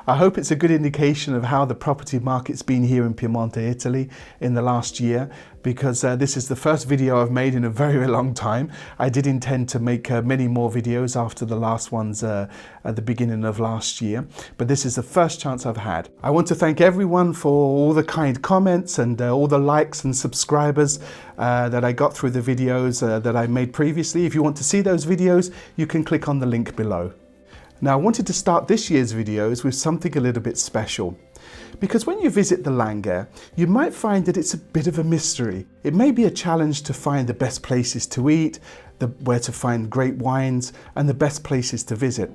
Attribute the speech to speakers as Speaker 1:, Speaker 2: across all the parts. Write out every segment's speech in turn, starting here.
Speaker 1: I hope it's a good indication of how the property market's been here in Piemonte, Italy in the last year, because this is the first video I've made in a very long time. I did intend to make many more videos after the last ones at the beginning of last year, but this is the first chance I've had. I want to thank everyone for all the kind comments and all the likes and subscribers that I got through the videos that I made previously. If you want to see those videos, you can click on the link below. Now, I wanted to start this year's videos with something a little bit special. Because when you visit the Langhe, you might find that it's a bit of a mystery. It may be a challenge to find the best places to eat, where to find great wines, and the best places to visit.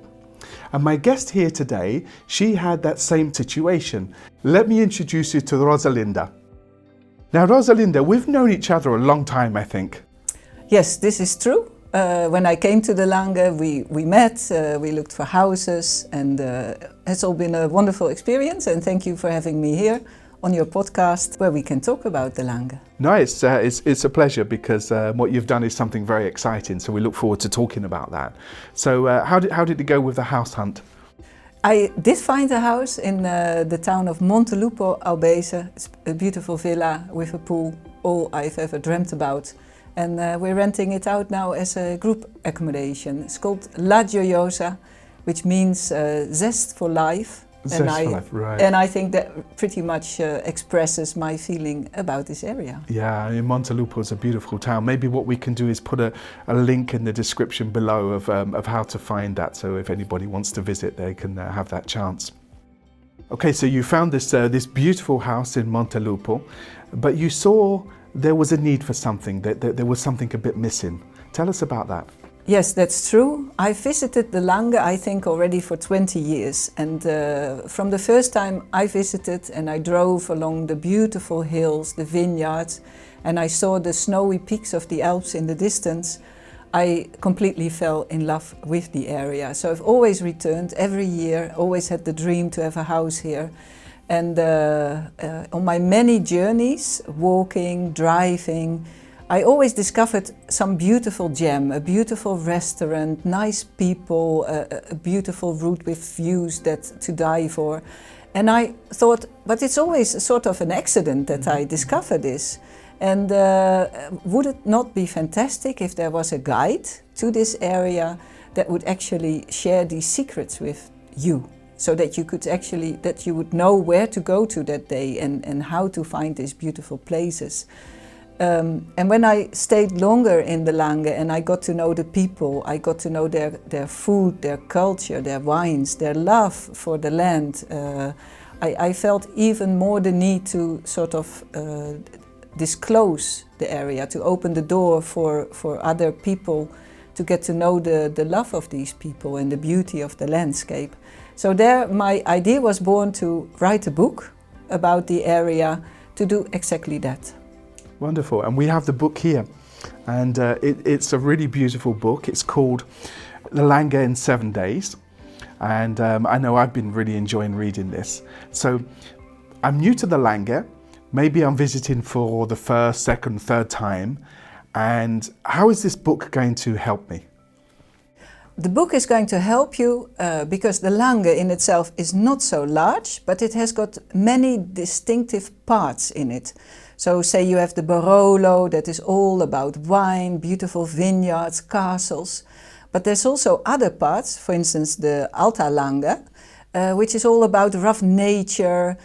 Speaker 1: And my guest here today, she had that same situation. Let me introduce you to Rosalinde. Now, Rosalinde, we've known each other a long time, I think.
Speaker 2: Yes, this is true. When I came to the Langhe, we met, we looked for houses, and it's all been a wonderful experience. And thank you for having me here on your podcast, where we can talk about the Langhe.
Speaker 1: No, it's a pleasure, because what you've done is something very exciting. So we look forward to talking about that. So how did it go with the house hunt?
Speaker 2: I did find a house in the town of Montelupo, Albese. It's a beautiful villa with a pool, all I've ever dreamt about. And we're renting it out now as a group accommodation. It's called La Gioiosa, which means zest for life.
Speaker 1: Zest for life, right.
Speaker 2: And I think that pretty much expresses my feeling about this area.
Speaker 1: Yeah, Montelupo is a beautiful town. Maybe what we can do is put a link in the description below of how to find that. So if anybody wants to visit, they can have that chance. Okay, so you found this beautiful house in Montelupo, but you saw there was a need for something, that there was something a bit missing. Tell us about that.
Speaker 2: Yes, that's true. I visited the Langhe, I think, already for 20 years. And from the first time I visited and I drove along the beautiful hills, the vineyards, and I saw the snowy peaks of the Alps in the distance, I completely fell in love with the area. So I've always returned every year, always had the dream to have a house here. And on my many journeys, walking, driving, I always discovered some beautiful gem, a beautiful restaurant, nice people, a beautiful route with views to die for. And I thought, but it's always sort of an accident that I discover this. And would it not be fantastic if there was a guide to this area that would actually share these secrets with you? So that you would know where to go to that day and how to find these beautiful places. And when I stayed longer in the Langhe and I got to know the people, I got to know their food, their culture, their wines, their love for the land, I felt even more the need to sort of disclose the area, to open the door for other people to get to know the love of these people and the beauty of the landscape. So there my idea was born to write a book about the area to do exactly that.
Speaker 1: Wonderful, and we have the book here, and it's a really beautiful book. It's called The Langhe in 7 Days, and I know I've been really enjoying reading this. So I'm new to the Langhe, maybe I'm visiting for the first, second, third time, and how is this book going to help me?
Speaker 2: The book is going to help you because the Langhe in itself is not so large, but it has got many distinctive parts in it. So say you have the Barolo, that is all about wine, beautiful vineyards, castles. But there's also other parts, for instance the Alta Langhe, which is all about rough nature,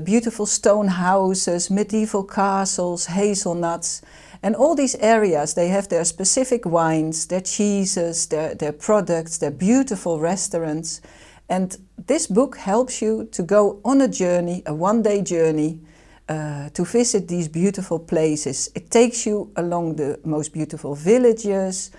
Speaker 2: beautiful stone houses, medieval castles, hazelnuts. And all these areas, they have their specific wines, their cheeses, their products, their beautiful restaurants. And this book helps you to go on a journey, a one-day journey, to visit these beautiful places. It takes you along the most beautiful villages,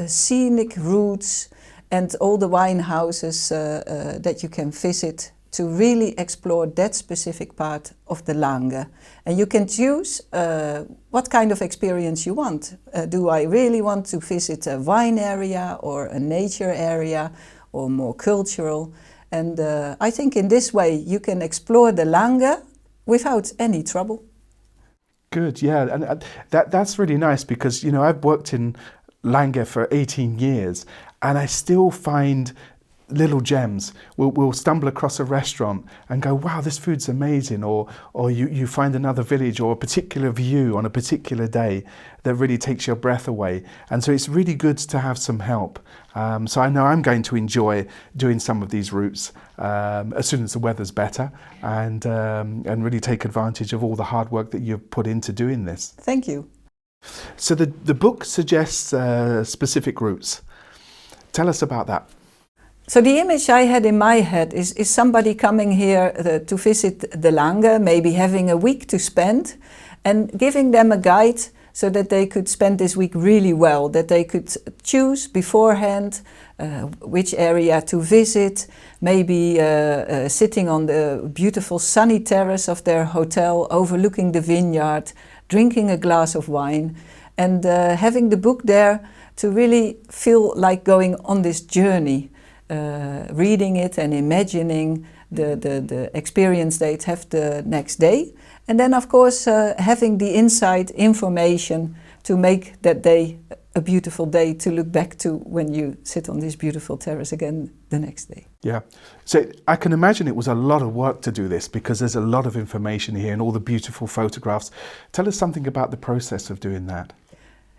Speaker 2: scenic routes, and all the wine houses that you can visit to really explore that specific part of the Langhe. And you can choose what kind of experience you want. Do I really want to visit a wine area or a nature area or more cultural? And I think in this way you can explore the Langhe without any trouble.
Speaker 1: Good, yeah, and that's really nice because, you know, I've worked in Langhe for 18 years and I still find little gems. We'll stumble across a restaurant and go, wow, this food's amazing, or you find another village or a particular view on a particular day that really takes your breath away. And so it's really good to have some help. So I know I'm going to enjoy doing some of these routes as soon as the weather's better, and really take advantage of all the hard work that you've put into doing this.
Speaker 2: Thank you.
Speaker 1: So the book suggests specific routes. Tell us about that.
Speaker 2: So the image I had in my head is somebody coming here to visit the Langhe, maybe having a week to spend, and giving them a guide so that they could spend this week really well, that they could choose beforehand which area to visit, maybe sitting on the beautiful sunny terrace of their hotel overlooking the vineyard, drinking a glass of wine, and having the book there to really feel like going on this journey. Reading it and imagining the experience they'd have the next day. And then of course having the inside information to make that day a beautiful day to look back to when you sit on this beautiful terrace again the next day.
Speaker 1: Yeah, so I can imagine it was a lot of work to do this, because there's a lot of information here and all the beautiful photographs. Tell us something about the process of doing that.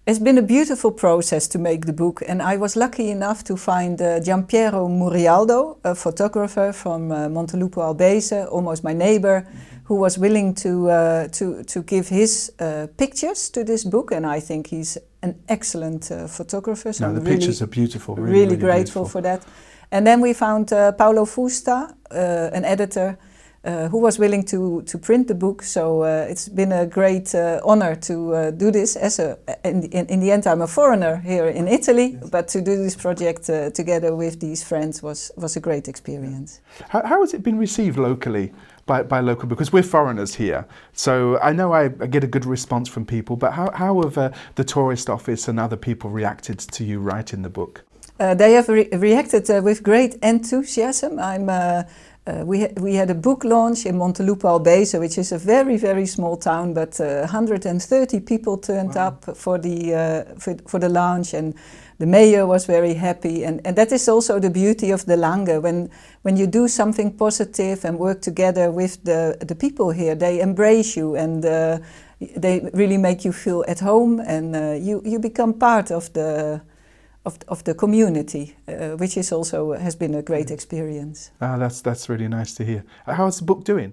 Speaker 2: It's been a beautiful process to make the book, and I was lucky enough to find Giampiero Murialdo, a photographer from Montelupo Albese, almost my neighbor, who was willing to give his pictures to this book, and I think he's an excellent photographer. So
Speaker 1: the pictures are beautiful.
Speaker 2: Really grateful for that. And then we found Paolo Fusta, an editor, who was willing to print the book. So it's been a great honor to do this. In the end, I'm a foreigner here in Italy, yes. But to do this project together with these friends was a great experience.
Speaker 1: How has it been received locally by local? Because we're foreigners here, so I know I get a good response from people. But how have the tourist office and other people reacted to you writing the book?
Speaker 2: They have reacted with great enthusiasm. We had a book launch in Montelupo Albese, which is a very, very small town, but 130 people turned up for the launch, and the mayor was very happy. And that is also the beauty of the Langhe. When you do something positive and work together with the people here, they embrace you, and they really make you feel at home, and you become part of the community, which is also has been a great experience.
Speaker 1: That's really nice to hear. How's the book doing?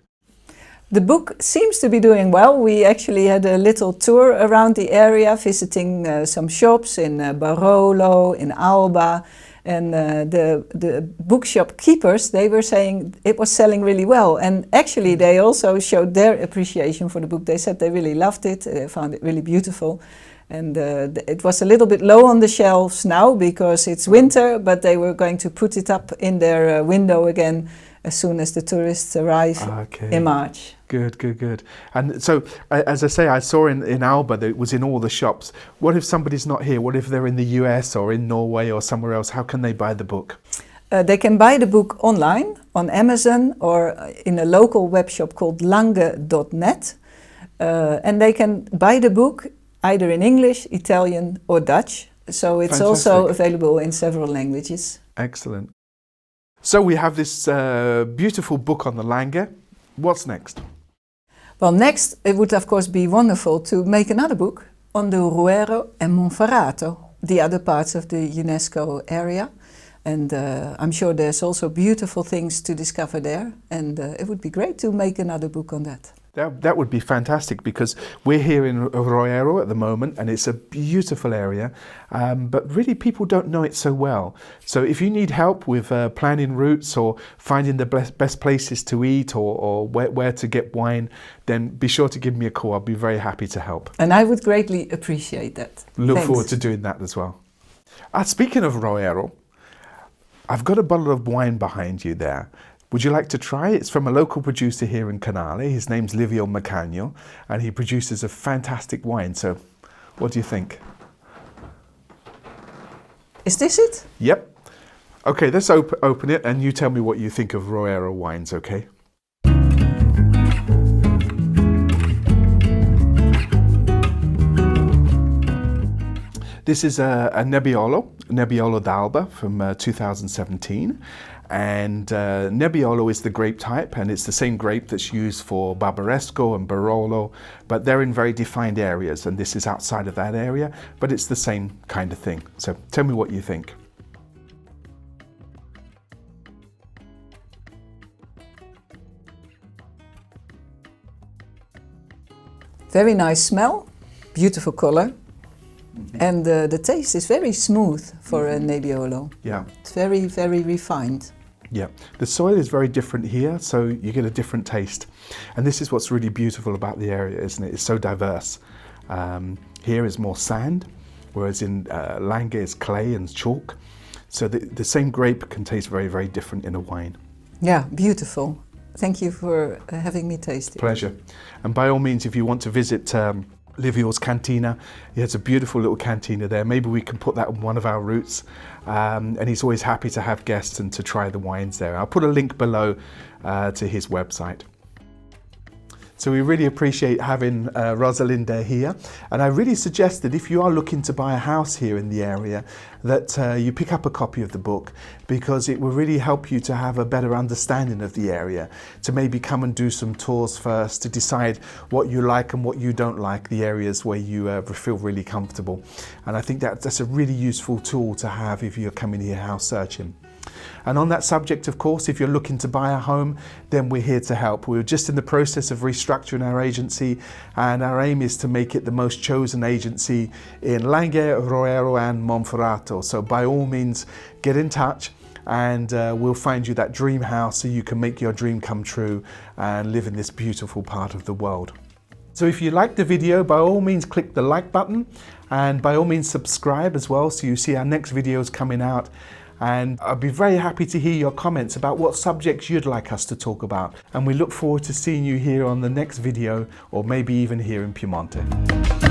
Speaker 2: The book seems to be doing well. We actually had a little tour around the area, visiting some shops in Barolo, in Alba, and the bookshop keepers, they were saying it was selling really well. And actually they also showed their appreciation for the book. They said they really loved it, they found it really beautiful. And it was a little bit low on the shelves now because it's winter, but they were going to put it up in their window again as soon as the tourists arrive in March.
Speaker 1: Good. And so, as I say, I saw in Alba that it was in all the shops. What if somebody's not here? What if they're in the US or in Norway or somewhere else? How can they buy the book?
Speaker 2: They can buy the book online, on Amazon, or in a local web shop called Langhe.net. And they can buy the book either in English, Italian or Dutch. So it's also available in several languages.
Speaker 1: Excellent. So we have this beautiful book on the Langhe. What's next?
Speaker 2: Well, next it would of course be wonderful to make another book on the Roero and Monferrato, the other parts of the UNESCO area. And I'm sure there's also beautiful things to discover there. And it would be great to make another book on that.
Speaker 1: That would be fantastic, because we're here in Roero at the moment and it's a beautiful area, but really people don't know it so well. So if you need help with planning routes or finding the best places to eat or where to get wine, then be sure to give me a call. I'll be very happy to help.
Speaker 2: And I would greatly appreciate that.
Speaker 1: Look forward to doing that as well. Speaking of Roero, I've got a bottle of wine behind you there. Would you like to try it? It's from a local producer here in Canale. His name's Livio Macagno, and he produces a fantastic wine. So, what do you think?
Speaker 2: Is this it?
Speaker 1: Yep. Okay, let's open it, and you tell me what you think of Roero wines, okay? This is a Nebbiolo d'Alba from 2017. And Nebbiolo is the grape type, and it's the same grape that's used for Barbaresco and Barolo, but they're in very defined areas, and this is outside of that area, but it's the same kind of thing. So tell me what you think.
Speaker 2: Very nice smell, beautiful color, and the taste is very smooth for a Nebbiolo.
Speaker 1: Yeah.
Speaker 2: It's very, very refined.
Speaker 1: Yeah, the soil is very different here, so you get a different taste. And this is what's really beautiful about the area, isn't it? It's so diverse. Here is more sand, whereas in Langhe is clay and chalk. So the same grape can taste very, very different in a wine.
Speaker 2: Yeah, beautiful. Thank you for having me taste it.
Speaker 1: Pleasure. And by all means, if you want to visit Livio's Cantina, he has a beautiful little cantina there. Maybe we can put that on one of our routes. And he's always happy to have guests and to try the wines there. I'll put a link below to his website. So we really appreciate having Rosalinde here, and I really suggest that if you are looking to buy a house here in the area, that you pick up a copy of the book, because it will really help you to have a better understanding of the area, to maybe come and do some tours first, to decide what you like and what you don't like, the areas where you feel really comfortable. And I think that's a really useful tool to have if you're coming here house searching. And on that subject, of course, if you're looking to buy a home, then we're here to help. We're just in the process of restructuring our agency, and our aim is to make it the most chosen agency in Langhe, Roero and Monferrato. So by all means, get in touch, and we'll find you that dream house so you can make your dream come true and live in this beautiful part of the world. So if you liked the video, by all means click the like button, and by all means subscribe as well, so you see our next videos coming out. And I'd be very happy to hear your comments about what subjects you'd like us to talk about. And we look forward to seeing you here on the next video, or maybe even here in Piemonte.